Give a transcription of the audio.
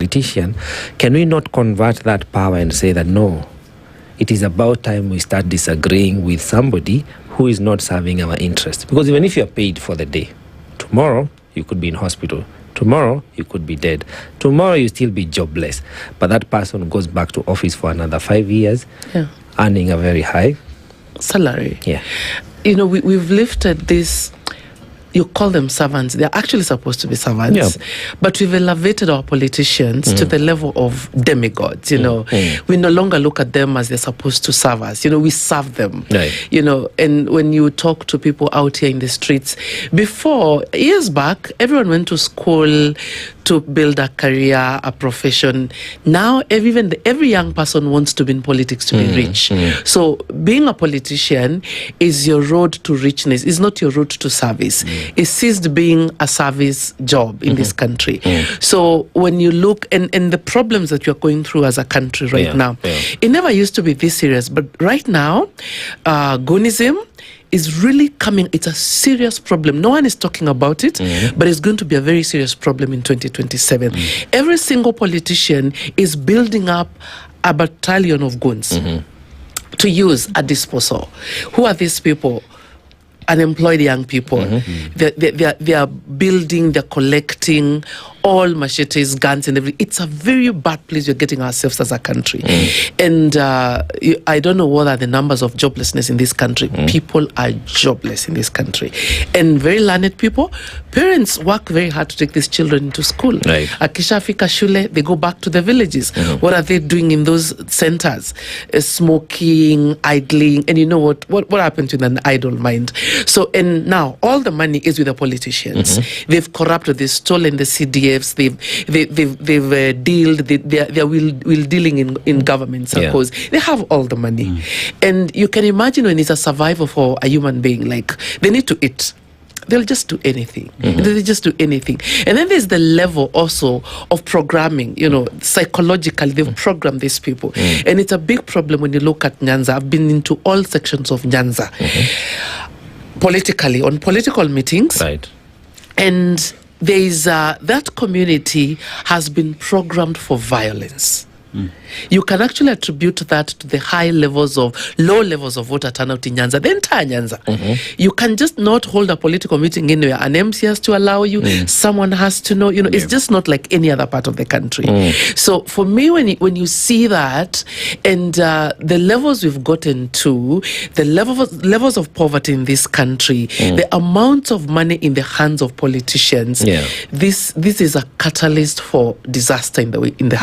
politician, can we not convert that power and say that no, it is about time we start disagreeing with somebody who is not serving our interest? Because even if you're paid for the day, tomorrow you could be in hospital, tomorrow you could be dead, tomorrow you still be jobless, but that person goes back to office for another 5 years, earning a very high salary. Yeah. You know, we've lifted this. You call them servants. They're actually supposed to be servants. But we've elevated our politicians to the level of demigods, you know. We no longer look at them as they're supposed to serve us. You know, we serve them. Right. You know, and when you talk to people out here in the streets, before, years back, everyone went to school to build a career, a profession. Now, every young person wants to be in politics to be rich. So being a politician is your road to richness. It's not your road to service. It ceased being a service job in this country. So when you look, and the problems that you're going through as a country right now, it never used to be this serious. But right now, Goonism is really coming. It's a serious problem. No one is talking about it, but it's going to be a very serious problem in 2027. Every single politician is building up a battalion of goons to use at disposal. Who are these people? Unemployed young people. They are building, they're collecting all machetes, guns, and everything. It's a very bad place we're getting ourselves as a country. And I don't know what are the numbers of joblessness in this country. People are jobless in this country. And very learned people, parents work very hard to take these children into school. Akishafika shule, they go back to the villages. What are they doing in those centers? Smoking, idling, and you know what happened to an idle mind? So, and now all the money is with the politicians. They've corrupted, they've stolen the CDFs, they've dealed, they're will dealing in government circles. They have all the money. And you can imagine when it's a survival for a human being, like they need to eat. They'll just do anything. They'll just do anything. And then there's the level also of programming, you know, psychologically, they've programmed these people. And it's a big problem when you look at Nyanza. I've been into all sections of Nyanza. Politically, on political meetings. And there's that community has been programmed for violence. You can actually attribute that to the low levels of voter turnout in Nyanza, the entire Nyanza. You can just not hold a political meeting anywhere. An MC has to allow you. Someone has to know. You know, it's just not like any other part of the country. So for me, when you see that and the levels we've gotten to, the levels of poverty in this country, the amount of money in the hands of politicians, this is a catalyst for disaster in the